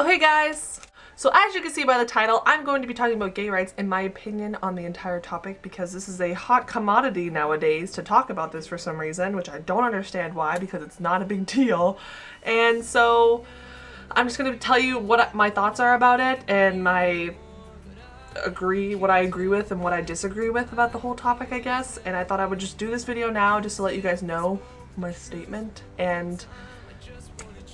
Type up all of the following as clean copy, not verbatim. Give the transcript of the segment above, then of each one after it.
Oh hey guys! So as you can see by the title, I'm going to be talking about gay rights in my opinion on the entire topic because this is a hot commodity nowadays to talk about this for some reason, which I don't understand why because it's not a big deal. And so I'm just going to tell you what my thoughts are about it and what I agree with and what I disagree with about the whole topic, I guess. And I thought I would just do this video now just to let you guys know my statement and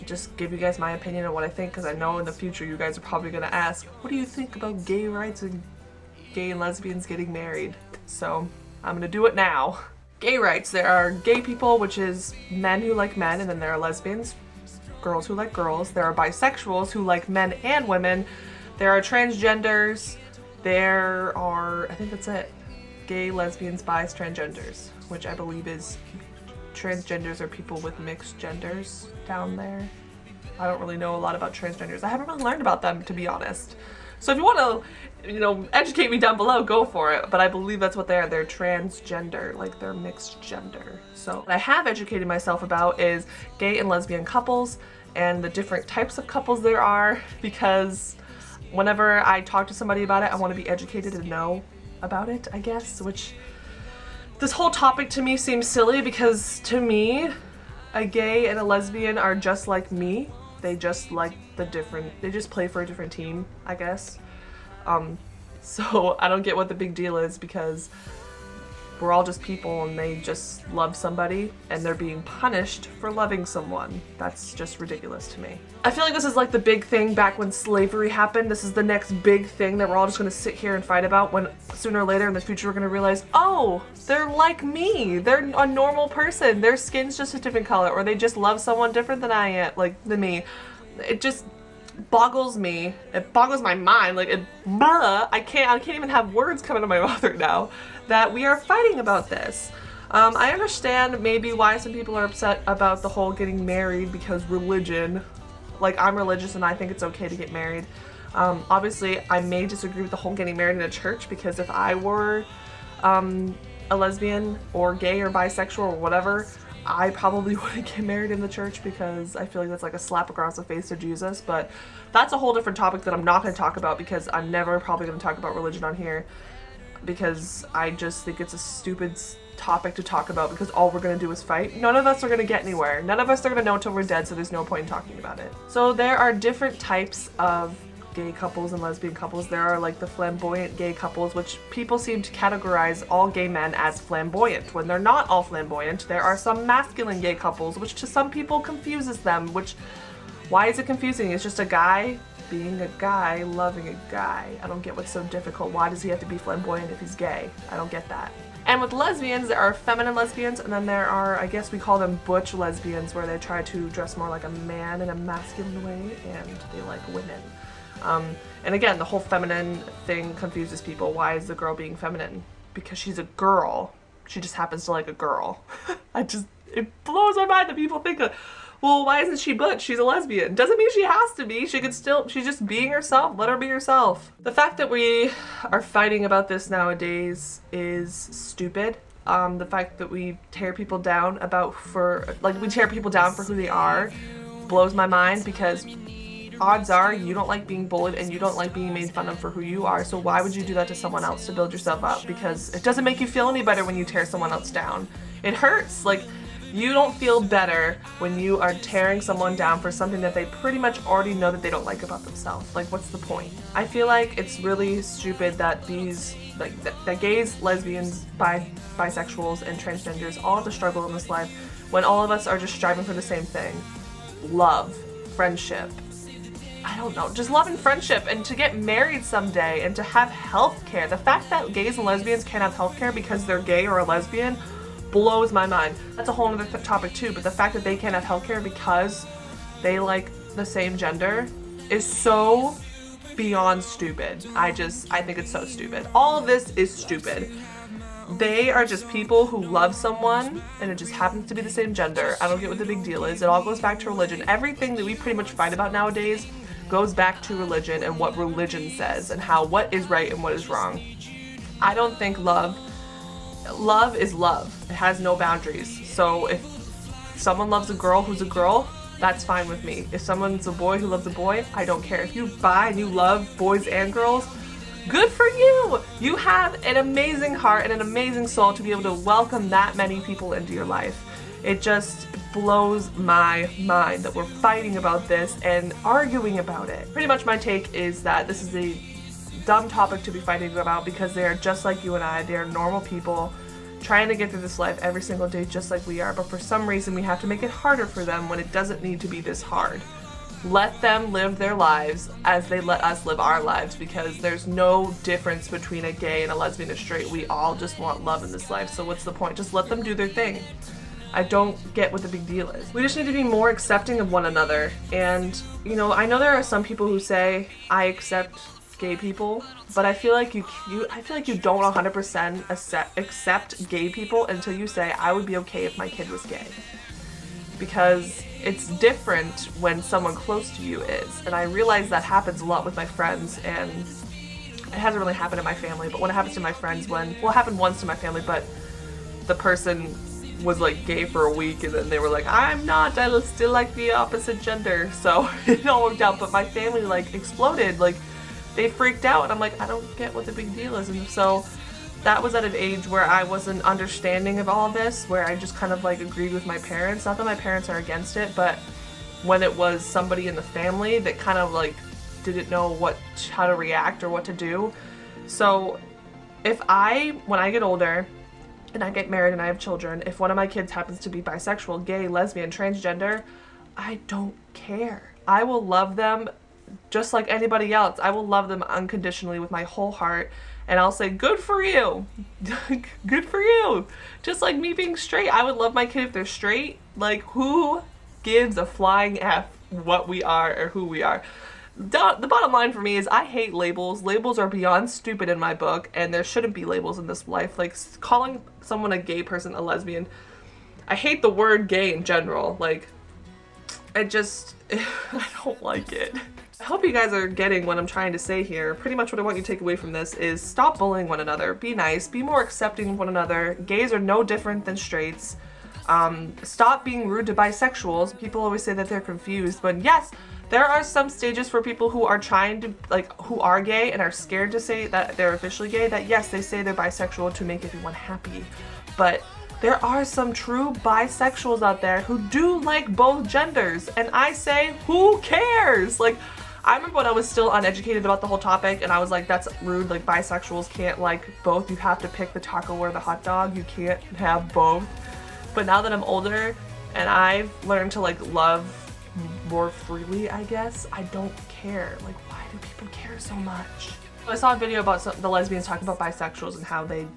just give you guys my opinion on what I think, because I know in the future you guys are probably going to ask, what do you think about gay rights and gay and lesbians getting married? So I'm going to do it now. Gay rights. There are gay people, which is men who like men, and then there are lesbians, girls who like girls. There are bisexuals who like men and women. There are transgenders. There are, I think that's it, gay, lesbians, bis, transgenders, which I believe is transgenders are people with mixed genders down there. I don't really know a lot about transgenders. I haven't really learned about them, to be honest. So if you want to, educate me down below, go for it. But I believe that's what they are. They're transgender, like they're mixed gender. So what I have educated myself about is gay and lesbian couples and the different types of couples there are, because whenever I talk to somebody about it, I want to be educated and know about it, I guess, which this whole topic to me seems silly because to me, a gay and a lesbian are just like me. They just they just play for a different team, I guess. So I don't get what the big deal is because we're all just people and they just love somebody and they're being punished for loving someone. That's just ridiculous to me. I feel like this is like the big thing back when slavery happened. This is the next big thing that we're all just gonna sit here and fight about when sooner or later in the future we're gonna realize, oh, they're like me. They're a normal person. Their skin's just a different color, or they just love someone different than I am, than me. It just boggles me. It boggles my mind. I can't even have words coming to my mouth right now that we are fighting about this. I understand maybe why some people are upset about the whole getting married because religion. Like, I'm religious and I think it's okay to get married. Obviously, I may disagree with the whole getting married in a church, because if I were a lesbian or gay or bisexual or whatever, I probably wouldn't get married in the church because I feel like that's like a slap across the face to Jesus. But that's a whole different topic that I'm not going to talk about because I'm never probably going to talk about religion on here, because I just think it's a stupid topic to talk about because all we're going to do is fight. None of us are going to get anywhere. None of us are going to know until we're dead, so there's no point in talking about it. So there are different types of gay couples and lesbian couples. There are like the flamboyant gay couples, which people seem to categorize all gay men as flamboyant when they're not all flamboyant. There are some masculine gay couples, which to some people confuses them, which, why is it confusing? It's just a guy being a guy loving a guy. I don't get what's so difficult. Why does he have to be flamboyant if he's gay? I don't get that. And with lesbians, there are feminine lesbians, and then there are, I guess we call them butch lesbians, where they try to dress more like a man in a masculine way, and they like women. And again, the whole feminine thing confuses people. Why is the girl being feminine? Because she's a girl. She just happens to like a girl. It blows my mind that people think, well, why isn't she butch? She's a lesbian. Doesn't mean she has to be. she's just being herself. Let her be herself. The fact that we are fighting about this nowadays is stupid. The fact that we tear people down for who they are blows my mind, because odds are you don't like being bullied and you don't like being made fun of for who you are, so why would you do that to someone else to build yourself up? Because it doesn't make you feel any better when you tear someone else down. It hurts. Like, you don't feel better when you are tearing someone down for something that they pretty much already know that they don't like about themselves. Like, what's the point? I feel like it's really stupid that that gays, lesbians, bisexuals, and transgenders all have to struggle in this life when all of us are just striving for the same thing. Love, friendship, I don't know, just love and friendship, and to get married someday and to have health care. The fact that gays and lesbians can't have health care because they're gay or a lesbian blows my mind. That's a whole other topic too, but the fact that they can't have health care because they like the same gender is so beyond stupid. I think it's so stupid. All of this is stupid. They are just people who love someone and it just happens to be the same gender. I don't get what the big deal is. It all goes back to religion. Everything that we pretty much fight about nowadays goes back to religion and what religion says and what is right and what is wrong. I don't think love is love. It has no boundaries. So if someone loves a girl who's a girl, that's fine with me. If someone's a boy who loves a boy, I don't care. If you bi and you love boys and girls, good for you! You have an amazing heart and an amazing soul to be able to welcome that many people into your life. It just blows my mind that we're fighting about this and arguing about it. Pretty much my take is that this is a dumb topic to be fighting about because they are just like you and I. They are normal people trying to get through this life every single day just like we are, but for some reason we have to make it harder for them when it doesn't need to be this hard. Let them live their lives as they let us live our lives, because there's no difference between a gay and a lesbian and straight. We all just want love in this life, so what's the point? Just let them do their thing. I don't get what the big deal is. We just need to be more accepting of one another. And, you know, I know there are some people who say, I accept gay people, but I feel like you don't 100% accept gay people until you say, I would be okay if my kid was gay. Because it's different when someone close to you is. And I realize that happens a lot with my friends, and it hasn't really happened in my family, but when it happens to my friends, well, it happened once to my family, but the person was like gay for a week and then they were like, I'm not, I still like the opposite gender. So it all worked out, but my family like exploded, like they freaked out, and I'm like, I don't get what the big deal is. And so that was at an age where I wasn't understanding of all of this, where I just kind of like agreed with my parents. Not that my parents are against it, but when it was somebody in the family that kind of like didn't know how to react or what to do. So when I get older and I get married and I have children, if one of my kids happens to be bisexual, gay, lesbian, transgender, I don't care. I will love them just like anybody else. I will love them unconditionally with my whole heart, and I'll say, good for you. Good for you. Just like me being straight, I would love my kid if they're straight. Like, who gives a flying F what we are or who we are? The bottom line for me is I hate labels. Labels are beyond stupid in my book, and there shouldn't be labels in this life. Like, calling someone a gay person a lesbian. I hate the word gay in general. Like, I don't like it. I hope you guys are getting what I'm trying to say here. Pretty much what I want you to take away from this is stop bullying one another. Be nice. Be more accepting of one another. Gays are no different than straights. Stop being rude to bisexuals. People always say that they're confused, but yes, there are some stages for people who are trying to, like, who are gay and are scared to say that they're officially gay, that yes, they say they're bisexual to make everyone happy. But there are some true bisexuals out there who do like both genders, and I say, who cares? Like, I remember when I was still uneducated about the whole topic, and I was like, that's rude, like bisexuals can't like both, you have to pick the taco or the hot dog, you can't have both. But now that I'm older and I've learned to like love more freely, I guess, I don't care. Like, why do people care so much? I saw a video about the lesbians talking about bisexuals and how they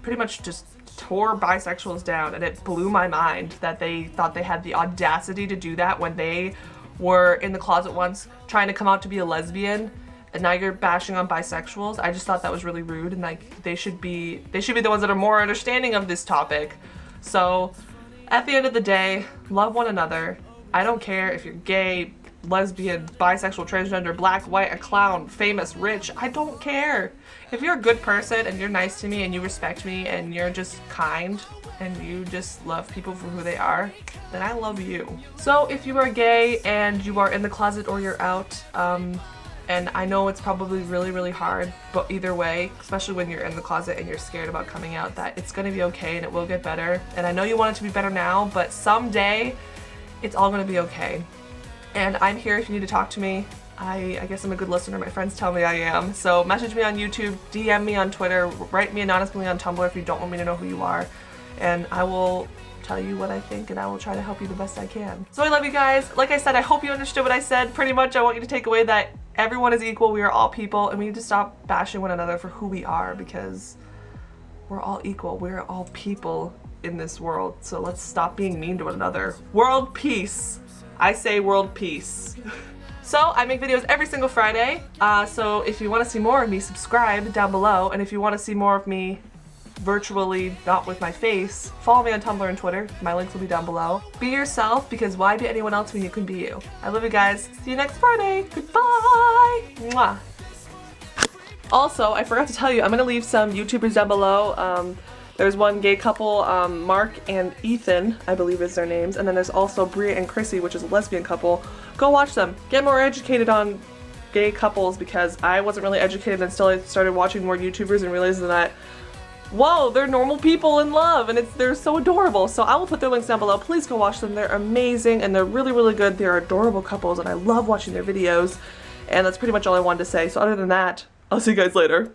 pretty much just tore bisexuals down, and it blew my mind that they thought they had the audacity to do that when they were in the closet once trying to come out to be a lesbian, and now you're bashing on bisexuals. I just thought that was really rude, and like they should be the ones that are more understanding of this topic. So at the end of the day, love one another. I don't care if you're gay, lesbian, bisexual, transgender, black, white, a clown, famous, rich. I don't care. If you're a good person and you're nice to me and you respect me and you're just kind and you just love people for who they are, then I love you. So if you are gay and you are in the closet or you're out, and I know it's probably really, really hard, but either way, especially when you're in the closet and you're scared about coming out, that it's gonna be okay and it will get better. And I know you want it to be better now, but someday it's all gonna be okay. And I'm here if you need to talk to me. I guess I'm a good listener. My friends tell me I am. So message me on YouTube, DM me on Twitter, write me anonymously on Tumblr if you don't want me to know who you are. And I will tell you what I think, and I will try to help you the best I can. So I love you guys. Like I said, I hope you understood what I said. Pretty much I want you to take away that everyone is equal, we are all people, and we need to stop bashing one another for who we are, because we're all equal. We're all people in this world. So let's stop being mean to one another. World peace. I say world peace. So I make videos every single Friday, so if you want to see more of me, subscribe down below, and if you want to see more of me virtually, not with my face, follow me on Tumblr and Twitter. My links will be down below. Be yourself, because why be anyone else when you can be you? I love you guys. See you next Friday. Goodbye. Mwah. Also, I forgot to tell you, I'm going to leave some YouTubers down below. There's one gay couple, Mark and Ethan, I believe is their names, and then there's also Bria and Chrissy, which is a lesbian couple. Go watch them. Get more educated on gay couples, because I wasn't really educated until I started watching more YouTubers and realizing that, whoa, they're normal people in love, and they're so adorable. So I will put their links down below. Please go watch them. They're amazing, and they're really, really good. They're adorable couples, and I love watching their videos. And that's pretty much all I wanted to say. So other than that, I'll see you guys later.